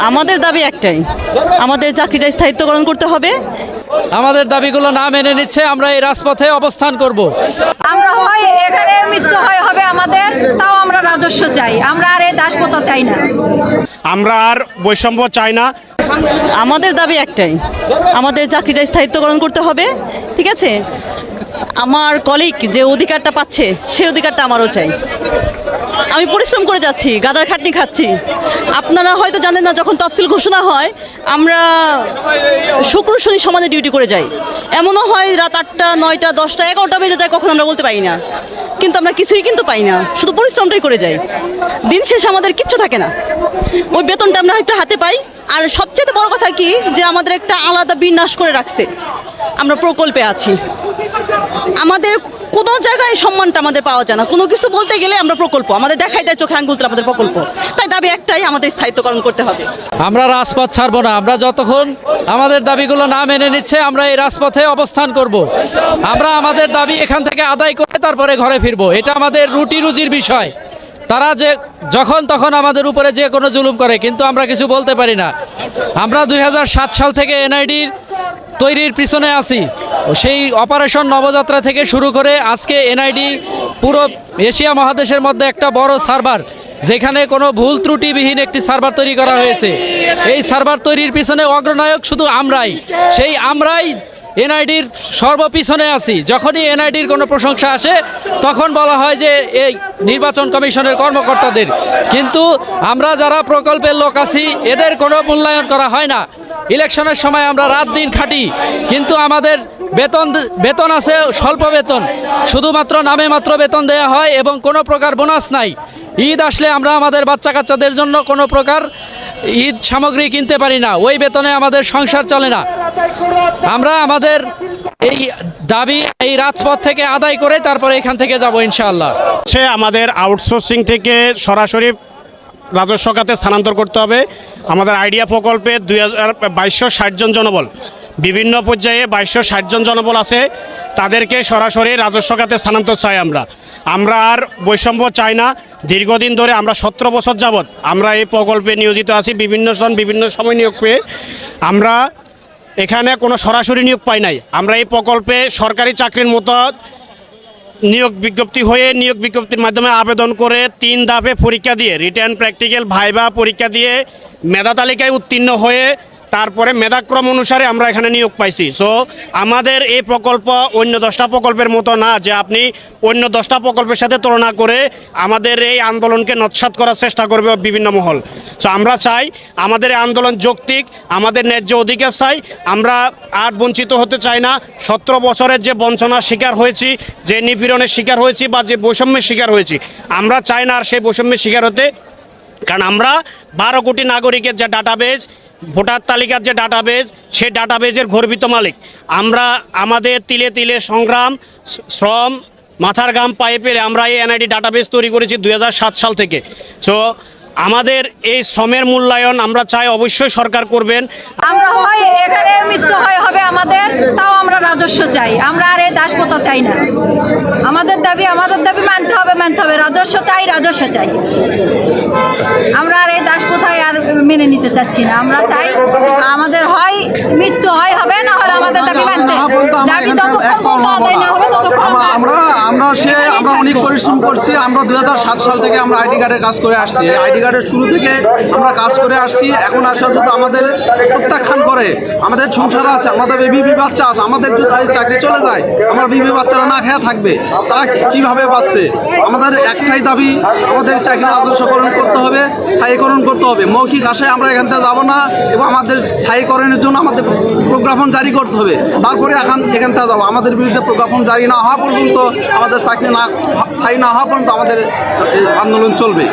আমাদের দাবি একটাই, আমাদের চাকরিটা স্থায়িত্বকরণ করতে হবে। আমাদের দাবিগুলো না মেনে নিচ্ছে, আমরা এই রাজপথে অবস্থান করব। আমরা হয় এখানে মৃত্যু হবে আমাদের, তাও আমরা রাজস্ব চাই। আমরা আর এই দাসপ্রথা চাই না। আমরা আর বৈষম্য চাই না। আমাদের দাবি একটাই, আমাদের চাকরিটা স্থায়িত্বকরণ করতে হবে। ঠিক আছে, আমার কলিগ যে অধিকারটা পাচ্ছে সেই অধিকারটা আমারও চাই। আমি পরিশ্রম করে যাচ্ছি, গাদার খাটনি খাচ্ছি। আপনারা হয়তো জানেন না, যখন তফসিল ঘোষণা হয় আমরা শুক্র শনি সমাজে ডিউটি করে যাই। এমনও হয় রাত 8টা 9টা 10টা 11টা বেজে যায়, কখন আমরা বলতে পারি না। কিন্তু আমরা কিছুই কিন্তু পাই না, শুধু পরিশ্রমটাই করে যাই। দিন শেষে আমাদের কিচ্ছু থাকে না, ওই বেতনটা আমরা একটু হাতে পাই। আর সবচেয়ে বড় কথা কি, যে আমাদের একটা আলাদা বিন্যাস করে রাখছে, আমরা প্রকল্পে আছি। আমাদের কোনো জায়গায় সম্মানটা আমাদের পাওয়া যায় না। কোনো কিছু বলতে গেলে আমরা প্রকল্প, আমাদের দেখাই দেয় চোখে আঙ্গুল তুলে আমাদের প্রকল্প। তাই দাবি একটাই, আমাদের স্থায়িত্বকরণ করতে হবে। আমরা রাজপথ ছাড়বো না। আমরা যতক্ষণ আমাদের দাবিগুলো না মেনে নিচ্ছে, আমরা এই রাজপথে অবস্থান করব। আমরা আমাদের দাবি এখান থেকে আদায় করে তারপরে ঘরে ফিরবো। এটা আমাদের রুটি রুজির বিষয়। তারা যে যখন তখন আমাদের উপরে যে কোনো জুলুম করে, কিন্তু আমরা কিছু বলতে পারি না। আমরা 2007 সাল থেকে এনআইডির তৈরির পিছনে আছি। সেই অপারেশন নবযাত্রা থেকে শুরু করে আজকে এনআইডি পুরো এশিয়া মহাদেশের মধ্যে একটা বড় সার্ভার, যেখানে কোনো ভুল ত্রুটিবিহীন একটি সার্ভার তৈরি করা হয়েছে। এই সার্ভার তৈরির পিছনে অগ্রনায়ক শুধু আমরাই। সেই আমরাই এনআইডির সর্বপিছনে আছি। যখনই এনআইডির কোনো প্রশংসা আসে, তখন বলা হয় যে এই নির্বাচন কমিশনের কর্মকর্তাদের। কিন্তু আমরা যারা প্রকল্পের লোক আছি, এদের কোনো মূল্যায়ন করা হয় না। ইলেকশনের সময় আমরা রাত দিন খাটি, কিন্তু আমাদের বেতন আছে স্বল্প বেতন, শুধুমাত্র নামে মাত্র বেতন দেওয়া হয় এবং কোনো প্রকার বোনাস নাই। ঈদ আসলে আমরা আমাদের বাচ্চা কাচ্চাদের জন্য কোনো প্রকার ঈদ সামগ্রী কিনতে পারি না। ওই বেতনে আমাদের সংসার চলে না। আমরা আমাদের এই দাবি এই রাজপথ থেকে আদায় করে তারপরে এখান থেকে যাব ইনশাআল্লাহ। হচ্ছে আমাদের আউটসোর্সিং থেকে সরাসরি রাজস্ব খাতে স্থানান্তর করতে হবে। আমাদের আইডিয়া প্রকল্পে 2260 জন জনবল, বিভিন্ন পর্যায়ে 2260 জন জনবল আছে। তাদেরকে সরাসরি রাজস্ব খাতে স্থানান্তর চাই। আমরা আর বৈষম্য চাই না। দীর্ঘদিন ধরে আমরা 17 বছর যাবৎ আমরা এই প্রকল্পে নিয়োজিত আছি। বিভিন্ন সময় নিয়োগ পেয়ে আমরা এখানে কোনো সরাসরি নিয়োগ পাই নাই। আমরা এই প্রকল্পে সরকারি চাকরির মতো নিয়োগ বিজ্ঞপ্তির মাধ্যমে আবেদন করে 3 ধাপে পরীক্ষা দিয়ে, রিটেন, প্র্যাকটিক্যাল, ভাইভা পরীক্ষা দিয়ে মেধা তালিকায় উত্তীর্ণ হয়ে তারপরে মেধাক্রম অনুসারে আমরা এখানে নিয়োগ পাইছি। সো আমাদের এই প্রকল্প অন্য 10টা প্রকল্পের মতো না যে আপনি অন্য 10টা প্রকল্পের সাথে তুলনা করে আমাদের এই আন্দোলনকে নস্যাৎ করার চেষ্টা করবে বিভিন্ন মহল। সো আমরা চাই আমাদের এই আন্দোলন যৌক্তিক, আমাদের ন্যায্য অধিকার চাই। আমরা আর বঞ্চিত হতে চাই না। 17 বছরের যে বঞ্চনার শিকার হয়েছি, যে নিপীড়নের শিকার হয়েছি বা যে বৈষম্যের শিকার হয়েছি, আমরা চাই না আর সেই বৈষম্যের শিকার হতে। কারণ আমরা 12 কোটি নাগরিকের যে ডাটাবেজ, ভোটার তালিকার যে ডাটাবেজ, সেই ডাটাবেজের গর্বিত মালিক আমরা। আমাদের তিলে তিলে সংগ্রাম, শ্রম, মাথার ঘাম পায়ে পেলে আমরা এই এনআইডি ডাটাবেজ তৈরি করেছি 2007 সাল থেকে। সো আমাদের এই শ্রমের মূল্যায়ন আমরা চাই অবশ্যই সরকার করবেন। আমরা হয় এখানে মৃত্যু হবে আমাদের, তাও আমরা রাজস্ব চাই। আমরা আর এই দাসপ্রথা চাই না। আমাদের দাবি মানতে হবে। রাজস্ব চাই। আমরা আর এই দাসপ্রথায় আর মেনে নিতে চাচ্ছি না। আমরা চাই আমাদের হয় মৃত্যু হবে, না হলে আমাদের দাবি মানতে দাবি আমরা অনেক পরিশ্রম করছি। আমরা 2007 সাল থেকে আমরা আইডি কার্ডের কাজ করে আসছি। আইডি কার্ডের শুরু থেকে আমরা কাজ করে আসছি। এখন আসা যদি আমাদের প্রত্যাখ্যান করে, আমাদের সংসার আছে, আমাদের বিবি বাচ্চা আছে, আমাদের যদি চাকরি চলে যায়, আমার বিবি বাচ্চারা না খেয়ে থাকবে, তারা কিভাবে বাঁচবে? আমাদের একটাই দাবি, আমাদের চাকরি রাজস্বকরণ করতে হবে, স্থায়ীকরণ করতে হবে। মৌখিক আশায় আমরা এখান থেকে যাবো না এবং আমাদের স্থায়ীকরণের জন্য আমাদের প্রজ্ঞাপন জারি করতে হবে। তারপরে এখান থেকে যাবো। আমাদের বিরুদ্ধে প্রজ্ঞাপন জারি না হওয়া পর্যন্ত, আমাদের চাকরি স্থায়ী না হওয়া পর্যন্ত আমাদের আন্দোলন চলবে।